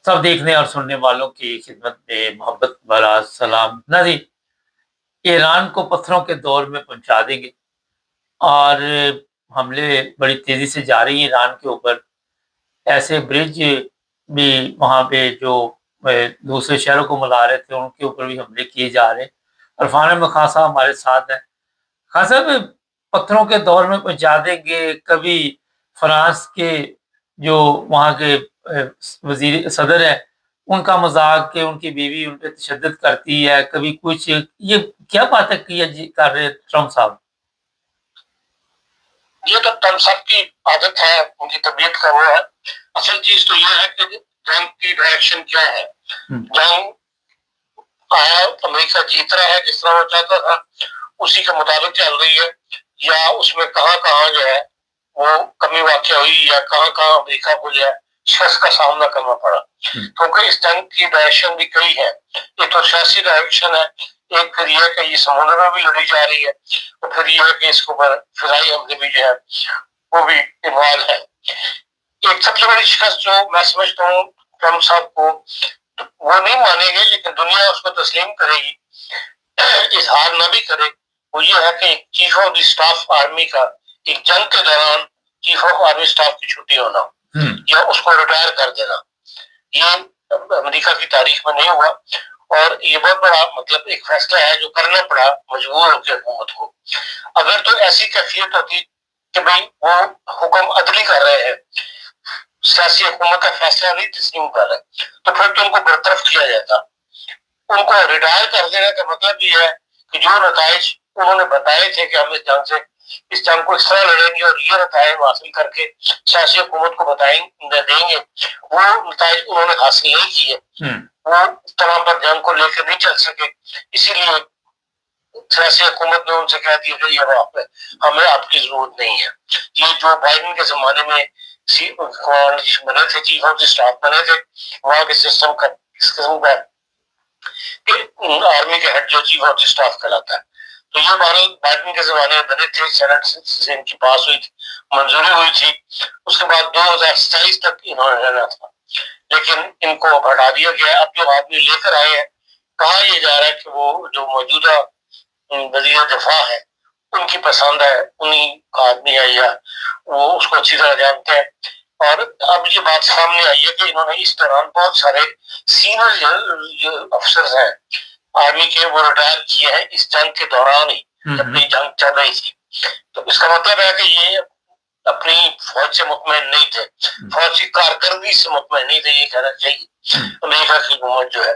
سب دیکھنے اور سننے والوں کی خدمت میں محبت والا سلام نازی، ایران کو پتھروں کے دور میں پہنچا دیں گے اور حملے بڑی تیزی سے جاری ہیں ایران کے اوپر. ایسے برج بھی وہاں پہ جو دوسرے شہروں کو ملا رہے تھے ان کے اوپر بھی حملے کیے جا رہے ہیں. عرفان میں خان صاحب ہمارے ساتھ ہیں. خان صاحب، پتھروں کے دور میں پہنچا دیں گے، کبھی فرانس کے جو وہاں کے وزیر صدر ہے ان کا مذاق کہ ان کی بیوی ان پہ تشدد کرتی ہے، کبھی کچھ، یہ کیا باتیں کر رہے ٹرمپ صاحب؟ یہ تو ٹرمپ صاحب کی عادت ہے، ان کی طبیعت کا وہ ہے. اصل چیز تو یہ ہے کہ جنگ کی ڈائریکشن کیا ہے. جنگ آیا امریکہ جیت رہا ہے جس طرح وہ چاہتا تھا اسی کے مطابق چل رہی ہے، یا اس میں کہاں کہاں جو ہے وہ کمی واقع ہوئی، یا کہاں کہاں امریکہ کو جو ہے شکست کا سامنا کرنا پڑا. کیونکہ اس جنگ کی ڈائریکشن بھی کئی ہے. ایک تو سیاسی ڈائریکشن ہے، ایک پھر یہ ہے کہ یہ سمندر میں بھی لڑی جا رہی ہے، اور پھر یہ ہے کہ اس کے اوپر فضائی حملے بھی جو ہے وہ بھی انوالو ہے. ایک سب سے بڑی شکست جو میں سمجھتا ہوں ٹرمپ صاحب کو وہ نہیں مانے گے، لیکن دنیا اس کو تسلیم کرے گی، اظہار نہ بھی کرے، وہ یہ ہے کہ chief of the staff army کا ایک جنگ کے دوران چیف آف آرمی اسٹاف کی چھٹی ہونا یا اس کو ریٹائر کر دینا. یہ امریکہ کی تاریخ میں نہیں ہوا، اور یہ بہت بڑا مطلب ایک فیصلہ ہے جو کرنا پڑا مجبور ہو کے حکومت کو. اگر تو ایسی کیفیت ہوتی کہ بھائی وہ حکم عدلی کر رہے ہیں، سیاسی حکومت کا فیصلہ نہیں تسلیم کر رہے، تو پھر تو ان کو برطرف کیا جاتا. ان کو ریٹائر کر دینے کا مطلب یہ ہے کہ جو نتائج انہوں نے بتائے تھے کہ ہم اس جنگ کو اس طرح لڑیں گے اور یہ نتائج حاصل کر کے سیاسی حکومت کو دیں گے، وہ نتائج انہوں نے حاصل نہیں کیے. وہ اس طرح پر جنگ کو لے کر نہیں چل سکے، اسی لیے سیاسی حکومت نے ان سے کہہ دیا کہ ہمیں آپ کی ضرورت نہیں ہے. یہ جو بائیڈن کے زمانے میں بنے تھے، چیف آف دی اسٹاف بنے تھے، وہاں کے سسٹم کا اس قسم کا آرمی کے ہیڈ جو چیف آف دی اسٹاف کہلاتا ہے. تو یہ بائیڈن کے زمانے میں بنے تھے، سینٹ سے ان کی پاس ہوئی تھی، منظوری ہوئی تھی. اس کے بعد 2027 تک انہوں نے رہنا تھا، لیکن ان کو ہٹا دیا گیا. اب جو آدمی لے کر آئے ہیں، کہا یہ جا رہا ہے کہ وہ جو موجودہ وزیر دفاع ہے ان کی پسند ہے، انہیں کا آدمی ہے، یا وہ اس کو اچھی طرح جانتے ہیں. اور اب یہ بات سامنے آئی ہے کہ انہوں نے اس دوران بہت سارے سینئر افسرز ہیں آرمی کے وہ ریٹائر کیے ہیں اس جنگ کے دوران ہی، جب یہ جنگ چل رہی تھی. تو اس کا مطلب ہے کہ یہ اپنی فوج سے مطمئن نہیں تھے، فوج کی کارکردگی سے مطمئن نہیں تھے، یہ کہنا چاہیے امریکہ کی حکومت جو ہے.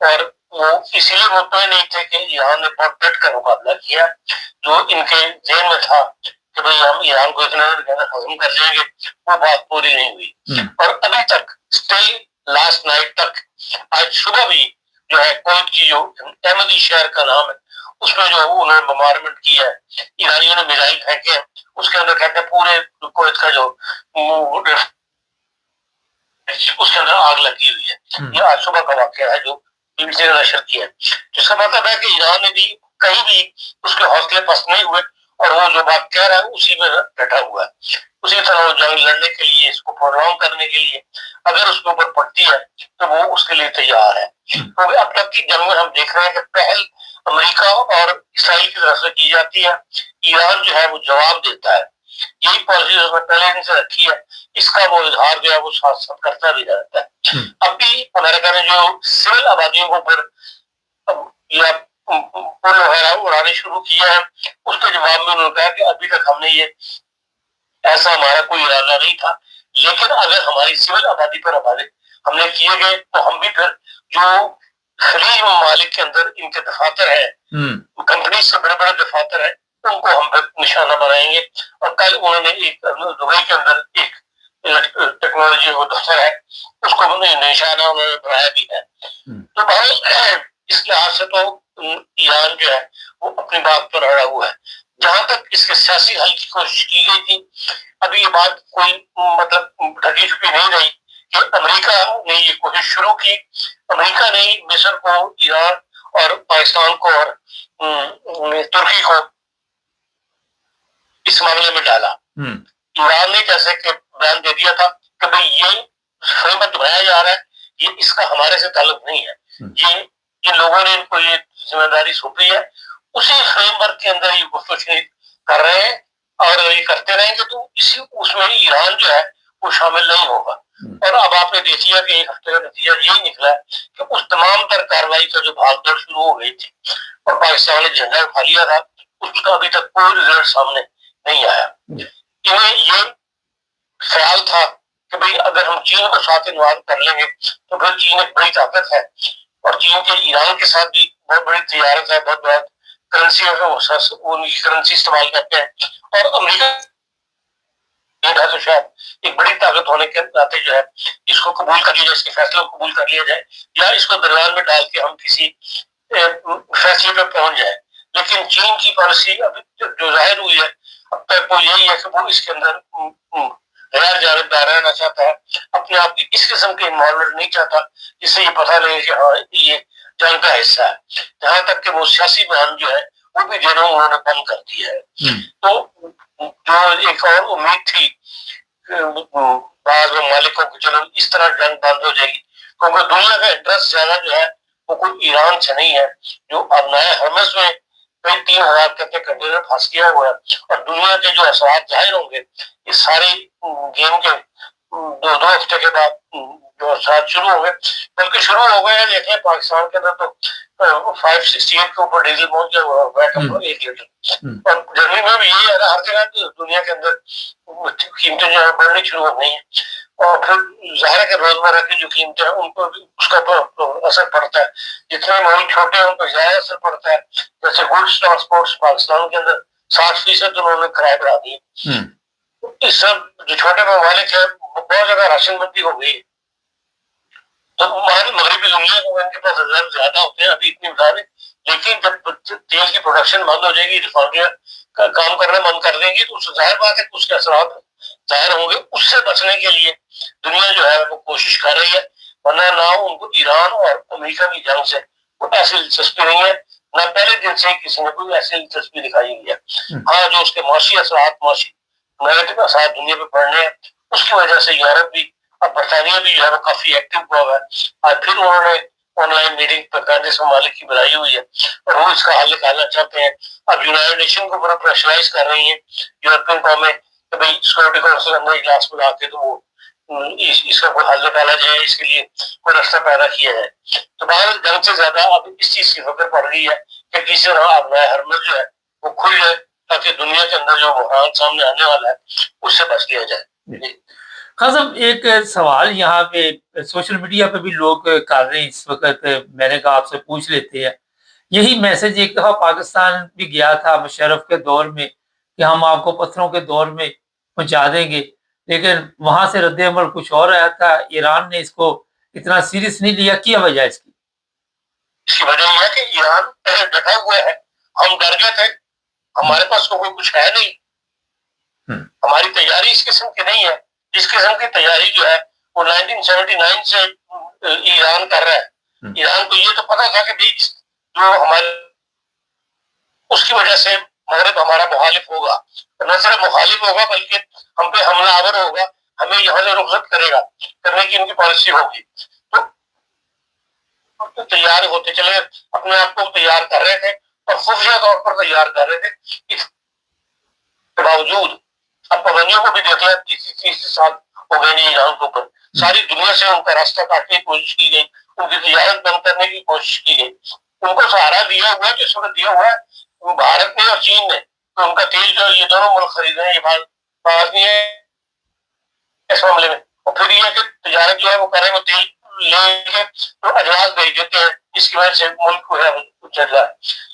اور وہ اسی لیے مطمئن نہیں تھے کہ ایران نے بہت ڈٹ کر مقابلہ کیا، جو ان کے ذہن میں تھا کہ بھئی ہم ایران کو اتنا ختم کر لیں گے، وہ بات پوری نہیں ہوئی. اور ابھی تک اسٹل لاسٹ نائٹ تک، آج صبح بھی جو ہے کویت کی جو احمدی شہر کا نام ہے اس میں جو انہوں نے بمبارمنٹ کیا ہے، ایرانیوں نے میزائل پھینکے ہیں، اس کے اندر کہتے ہیں پورے کویت کا جو اس کے اندر آگ لگی ہوئی ہے. یہ آج صبح کا واقعہ ہے جو بی بی سی نے نشر کیا ہے. جس کا مطلب ہے کہ ایران نے بھی کہیں بھی اس کے حوصلے پست نہیں ہوئے، اور وہ جو بات کہہ رہا ہے اسی میں ڈٹا ہوا ہے. اسی طرح وہ جنگ لڑنے کے لیے، اس کو پرولونگ کرنے کے لیے اگر اس کے اوپر پڑتی ہے تو وہ اس کے لیے تیار ہے. کیونکہ اب تک کی جنگ میں ہم دیکھ رہے ہیں کہ پہل امریکہ اور اسرائیل کی طرف سے کی جاتی ہے، ایران جو ہے وہ جواب دیتا ہے. یہی پالیسی اس نے پہلے دن سے رکھی ہے، اس کا وہ اظہار جو ہے وہ ساتھ ساتھ کرتا بھی رہتا ہے. اب بھی امریکہ نے جو سول آبادیوں کو پھر یا پل وغیرہ اڑانے شروع کیا ہے، اس کے جواب میں انہوں نے کہا کہ ابھی تک ہم نے یہ ایسا ہمارا کوئی ارادہ نہیں تھا، لیکن اگر ہماری سول آبادی پر حملے ہم نے کیے گئے تو ہم بھی پھر جو خلیج ممالک کے اندر ان کے دفاتر ہیں، کمپنی سے بڑے بڑے دفاتر ہیں، ان کو ہم پھر نشانہ بنائیں گے. اور کل انہوں نے ایک دبئی کے اندر ایک ٹیکنالوجی وہ دفتر ہے، اس کو نشانہ انہوں نے بنایا بھی ہے. تو بہت اس لحاظ سے تو ایران جو ہے وہ اپنی بات پر اڑا ہوا ہے. جہاں تک اس کے سیاسی حل کی کوشش کی گئی تھی، ابھی یہ بات کوئی مطلب ڈھکی چھپی نہیں رہی کہ امریکہ نے یہ کوشش شروع کی. امریکہ نے مصر کو، ایران اور پاکستان کو اور ترکی کو اس معاملے میں ڈالا. ایران نے جیسے کہ بیان دے دیا تھا کہ بھئی یہ فریمت بنایا جا رہا ہے یہ اس کا ہمارے سے تعلق نہیں ہے. یہ جن لوگوں نے ان کو یہ ذمہ داری سونپی ہے اسی فریم ورک کے اندر یہ گفتگو کر رہے ہیں اور یہ کرتے رہیں گے تو اس میں ایران جو ہے وہ شامل نہیں ہوگا. اور اب آپ نے دیکھ لیا کہ ایک ہفتے کا نتیجہ یہی نکلا کہ اس تمام تر کارروائی کا جو بھاگ دوڑ شروع ہو گئی تھی اور پاکستان نے جھنڈا اٹھا لیا تھا اس کا ابھی تک کوئی رزلٹ سامنے نہیں آیا. انہیں یہ خیال تھا کہ بھئی اگر ہم چین کو ساتھ انوالو کر لیں گے تو پھر چین ایک بڑی طاقت ہے اور چین کے ایران کے ساتھ بھی بہت بڑی تجارت ہے, بہت بڑا کرنسی کرنسی استعمال کرتے ہیں اور امریکہ تو شاید ایک بڑی طاقت ہونے کے ناطے جو ہے اس کو قبول کر لیا جائے, اس کے فیصلے کو قبول کر لیا جائے یا اس کو درمیان میں ڈال کے ہم کسی فیصلے پہ پہنچ جائے. لیکن چین کی پالیسی ابھی جو ظاہر ہوئی ہے اب تک وہ یہی ہے کہ وہ اس کے اندر غیر جانبدار رہنا چاہتا ہے, اپنے آپ کی اس قسم کے انوالومنٹ نہیں چاہتا جس سے یہ پتہ لگے کہ ہاں یہ جنگ کا حصہ ہے. جہاں تک کہ وہ سیاسی بیان جو ہے وہ بھی دینا انہوں نے بند کر دیا ہے. تو جو ایک اور امید تھی بعض ممالکوں کو چلو اس طرح جنگ بند ہو جائے گی کیونکہ دنیا کا انٹرسٹ زیادہ جو ہے وہ کوئی ایران سے نہیں ہے جو ابنائے حرمز میں کئی 3,000 کہتے کنٹینر پھنس گیا ہوا ہے اور دنیا کے جو اثرات ظاہر ہوں گے اس سارے گیم کے 2 ہفتے کے بعد جو اثرات شروع ہو گئے بلکہ شروع ہو گئے ہیں. دیکھ لیں پاکستان کے اندر تو 568 کے اوپر ڈیزل پہنچ گیا ہوا ہے 1 لیٹر اور جرمنی میں بھی یہی ہے ہر جگہ دنیا کے اندر قیمتیں جو ہے بڑھنی شروع ہو گئی ہیں اور پھر ظاہر ہے کہ روزمرہ کی جو قیمتیں ہیں ان کو بھی اس کا اثر پڑتا ہے. جتنے ملک چھوٹے ہیں ان کو زیادہ اثر پڑتا ہے. جیسے گوڈس ٹرانسپورٹ پاکستان کے اندر 60% انہوں نے کرائے بڑھا دیے. اس سب جو چھوٹے ممالک ہیں بہت جگہ راشن بندی ہو گئی تو مغربی دنیا کو ان کے پاس ریزرو زیادہ ہوتے ہیں ابھی اتنی بتا دیں لیکن جب تیل کی پروڈکشن بند ہو جائے گی ریفائنریاں کا کام کرنا بند کر دیں گی تو ظاہر بات ہے کہ اس کے اثرات ظاہر ہوں گے. اس سے بچنے کے لیے دنیا جو ہے وہ کوشش کر رہی ہے ورنہ نہ ان کو ایران اور امریکہ کی جنگ سے کوئی ایسی دلچسپی نہیں ہے نہ پہلے دن سے کسی نے کوئی ایسی دلچسپی دکھائی ہوئی ہے. ہاں جو اس کے معاشی اثرات معاشی نیگیٹو اثرات دنیا پہ پڑنے ہیں اس کی وجہ سے یورپ بھی اور برطانیہ بھی جو ہے وہ کافی ایکٹیو ہوا ہے. اور پھر انہوں نے آن لائن میٹنگ پر 35 ممالک کی بنائی ہوئی ہے اور وہ اس کا حل نکالنا چاہتے ہیں. اب یونائٹڈ نیشن کو پورا پریشرائز کر رہی ہیں یورپین قومیں کہ بھائی سیکورٹی کونسل اندر اجلاس بلا کے تو وہ اس کا کوئی حل نکالا جائے, اس کے لیے کوئی راستہ پیدا کیا جائے. تو باہر جنگ سے زیادہ اب اس چیز کی فکر پڑ گئی ہے کہ کسی طرح ابنائے حرمت جو ہے وہ کھل جائے تاکہ دنیا کے اندر جو بحران سامنے آنے والا ہے اس سے بچ لیا جائے. خاصم ایک سوال یہاں پہ سوشل میڈیا پہ بھی لوگ کر رہے ہیں اس وقت, میں نے کہا آپ سے پوچھ لیتے ہیں. یہی میسج ایک دفعہ پاکستان بھی گیا تھا مشرف کے دور میں کہ ہم آپ کو پتھروں کے دور میں پہنچا دیں گے, لیکن وہاں سے رد عمل کچھ اور آیا تھا. ایران نے اس کو اتنا سیریس نہیں لیا, کیا وجہ اس کی؟ اس کی وجہ یہ ہے کہ ایران پہلے ڈٹا ہوا ہے, ہم ڈر گئے تھے, ہمارے پاس کوئی کچھ ہے نہیں, ہماری تیاری اس قسم کی نہیں ہے جس قسم کی تیاری جو ہے وہ 1979 سے ایران کر رہا ہے. ایران کو یہ تو پتا تھا کہ جو ہمارے اس کی وجہ سے مغرب ہمارا مخالف ہوگا, نہ صرف مخالف ہوگا بلکہ ہم پہ حملہ آور ہوگا, ہمیں یہاں سے رخصت کرے گا, کرنے کی ان کی پالیسی ہوگی. تو تیار ہوتے چلے, اپنے آپ کو تیار کر رہے تھے اور خفیہ طور پر تیار کر رہے تھے. اس کے باوجود اب پابندیوں کو بھی دیکھ لیں 30 سال ہو گئے نہیں ایران کے اوپر, ساری دنیا سے ان کا راستہ کاٹنے کی کوشش کی گئی, ان کی تجارت بند کرنے کی کوشش کی گئی. ان کو سہارا دیا ہوا ہے جس وقت دیا ہوا ہے بھارت نے اور چین نے, تو ان کا تیل جو یہ دونوں ملک خرید رہے ہیں, یہ بات نہیں ہے اس معاملے میں. اور پھر یہ کہ تجارت جو ہے وہ کریں, وہ تیل لے کے تو اجلاس بھیج دیتے ہیں, اس کی وجہ سے ملک کو ہے چل رہا ہے.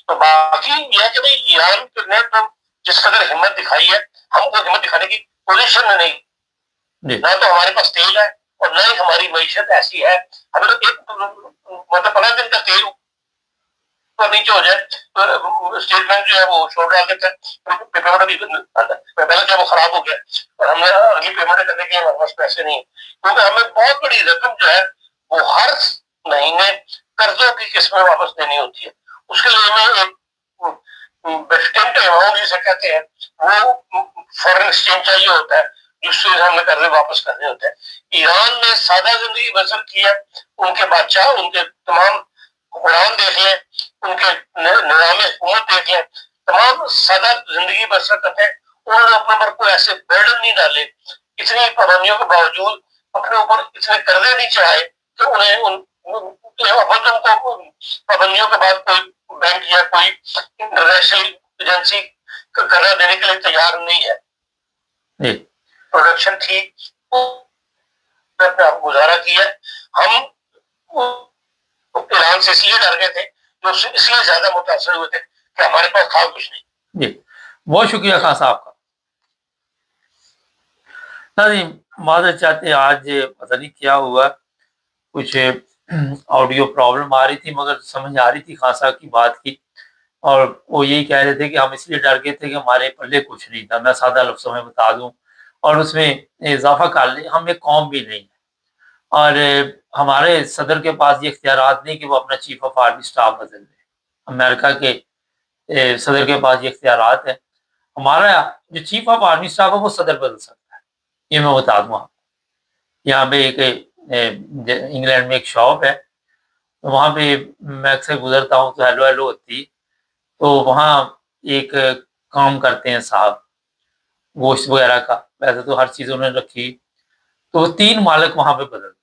تو باقی یہ ہے کہ بھائی ایران نے تو جس قدر ہمت دکھائی ہے ہم کو ہمت دکھانے کی پوزیشن میں نہیں, نہ تو ہمارے پاس تیل ہے اور نہ ہی ہماری معیشت ایسی ہے. ہمیں تو ایک مطلب 15 دن کا تیل نیچے ہو جائے اسٹیٹ بینک جو ہے وہ چھوڑ ڈال دیتا ہے, پیمنٹ جو وہ خراب ہو گیا اور ہم نے اگلی پیمنٹ کرنے کے ہمارے پاس پیسے نہیں, کیونکہ ہمیں بہت بڑی رقم جو ہے وہ ہر مہینے قرضوں کی قسمیں واپس دینی ہوتی ہے. اس کے لیے ہمیں ایک بیسٹنٹ اماؤنٹ جسے کہتے ہیں وہ فورن ایکسچینج چاہیے ہوتا ہے دوسرے ہم نے قرضے واپس کرنے ہوتے ہیں. ایران نے سادہ زندگی بسر کی ہے. ان کے بادشاہ ان کے تمام حکمران دیکھ لیں, ان کے نظام حکومت دیکھ لیں, تمام سادہ زندگی بسر کرتے ہیں. انہوں نے اپنے اوپر کوئی ایسے برڈن نہیں ڈالے, اتنی پابندیوں کے باوجود اپنے اوپر اتنے قرضے نہیں چڑھائے کہ انہیں پابندیوں کے بعد کوئی بینک یا کوئی انٹرنیشنل ایجنسی قرضہ دینے کے لیے تیار نہیں ہے. پروڈکشن تھی, اپنے آپ گزارا کیا. ہم ایران سے اس لیے ڈر گئے تھے, جو اس لیے زیادہ متاثر ہوئے تھے کہ ہمارے پاس تھا کچھ نہیں. جی بہت شکریہ خان صاحب کا. ناظرین معذرت چاہتے ہیں, آج پتہ نہیں کیا ہوا, کچھ آڈیو پرابلم آ رہی تھی مگر سمجھ آ رہی تھی خان صاحب کی بات کی, اور وہ یہی کہہ رہے تھے کہ ہم اس لیے ڈر گئے تھے کہ ہمارے پلے کچھ نہیں تھا. میں سادہ لفظوں میں بتا دوں اور اس میں اضافہ کر لیں, ہم ایک قوم بھی نہیں ہے, اور ہمارے صدر کے پاس یہ اختیارات نہیں کہ وہ اپنا چیف آف آرمی اسٹاف بدل دے. امریکہ کے صدر کے پاس یہ اختیارات ہیں. ہمارا جو چیف آف آرمی اسٹاف ہے وہ صدر بدل سکتا ہے, یہ میں بتا دوں آپ. یہاں پہ ایک انگلینڈ میں ایک شاپ ہے, وہاں پہ میں اکثر گزرتا ہوں تو ہیلو ہیلو ہوتی, تو وہاں ایک کام کرتے ہیں صاحب گوشت وغیرہ کا, ویسے تو ہر چیز انہوں نے رکھی, تو وہ 3 مالک وہاں پہ بدل گئے.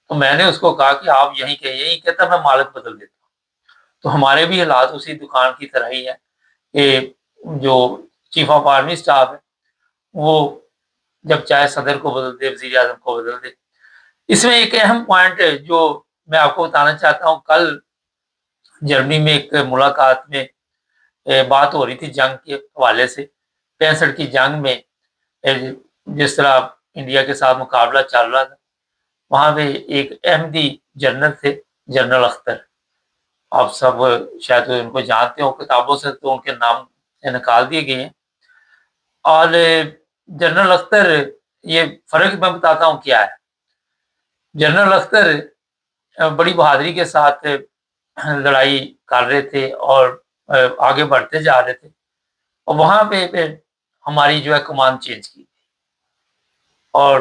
تو میں نے اس کو کہا کہ آپ یہیں کہ یہی کہتا میں مالک بدل دیتا ہوں. تو ہمارے بھی حالات اسی دکان کی طرح ہی ہے کہ جو چیف آف آرمی اسٹاف ہے وہ جب چاہے صدر کو بدل دے, وزیر اعظم کو بدل دے. اس میں ایک اہم پوائنٹ جو میں آپ کو بتانا چاہتا ہوں, کل جرمنی میں ایک ملاقات میں بات ہو رہی تھی جنگ کے حوالے سے. 65 کی جنگ میں جس طرح انڈیا کے ساتھ مقابلہ چل رہا تھا, وہاں پہ ایک احمدی جنرل تھے, جنرل اختر. آپ سب شاید ان کو جانتے ہو کتابوں سے, تو ان کے نام نکال دیے گئے ہیں. اور جنرل اختر, یہ فرق میں بتاتا ہوں کیا ہے. جنرل اختر بڑی بہادری کے ساتھ لڑائی کر رہے تھے اور آگے بڑھتے جا رہے تھے, اور وہاں پہ ہماری جو ہے کمان چینج کی تھی. اور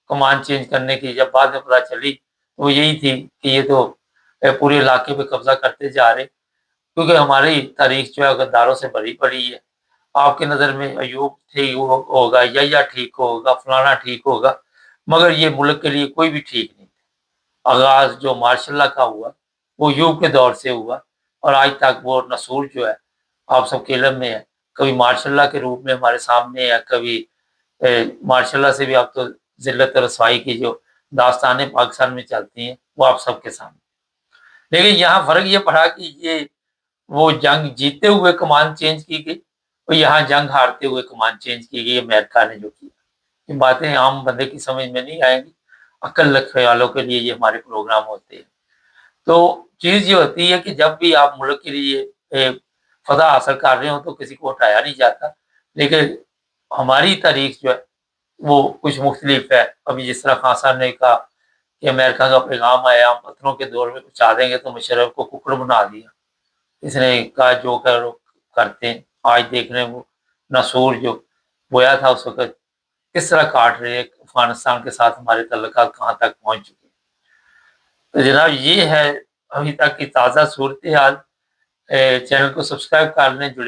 کمان چینج کرنے کی جب بعد میں پتہ چلی تو وہ یہی تھی کہ یہ تو پورے علاقے پہ قبضہ کرتے جا رہے, کیونکہ ہماری تاریخ جو ہے غداروں سے بھری پڑی ہے. آپ کے نظر میں ایوب ٹھیک ہوگا, یا ٹھیک ہوگا, فلانا ٹھیک ہوگا, مگر یہ ملک کے لیے کوئی بھی ٹھیک نہیں تھا. آغاز جو ماشاء اللہ کا ہوا وہ ایوب کے دور سے ہوا, اور آج تک وہ نسول جو ہے آپ سب کے علم میں ہے, کبھی ماشاء اللہ کے روپ میں ہمارے سامنے ہے, کبھی ماشاء اللہ سے بھی آپ تو ذلت رسوائی کی جو داستانیں پاکستان میں چلتی ہیں وہ آپ سب کے سامنے. لیکن یہاں فرق یہ پڑا کہ یہ وہ جنگ جیتے ہوئے کمان چینج کی گئی, اور یہاں جنگ ہارتے ہوئے کمان چینج کی گئی امریکہ نے جو کیا. یہ باتیں عام بندے کی سمجھ میں نہیں آئیں گی, عقل رکھنے والوں کے لیے یہ ہمارے پروگرام ہوتے ہیں. تو چیز یہ ہوتی ہے کہ جب بھی آپ ملک کے لیے فتح حاصل کر رہے ہوں تو کسی کو ہٹایا نہیں جاتا, لیکن ہماری تاریخ جو ہے وہ کچھ مختلف ہے. ابھی جس طرح خان صاحب نے کہا کہ امریکہ کا پیغام آیا, ہم پتھروں کے دور میں پہنچا دیں گے, تو مشرف کو ککڑ بنا دیا. اس نے کہا جو کرتے ہیں, آج دیکھ رہے ہیں وہ نسور جو بویا تھا اس وقت کس طرح کاٹ رہے ہیں, افغانستان کے ساتھ ہمارے تعلقات کہاں تک پہنچ چکے ہیں. تو جناب یہ ہے ابھی تک کی تازہ صورتحال. چینل کو سبسکرائب کر لیں, جڑے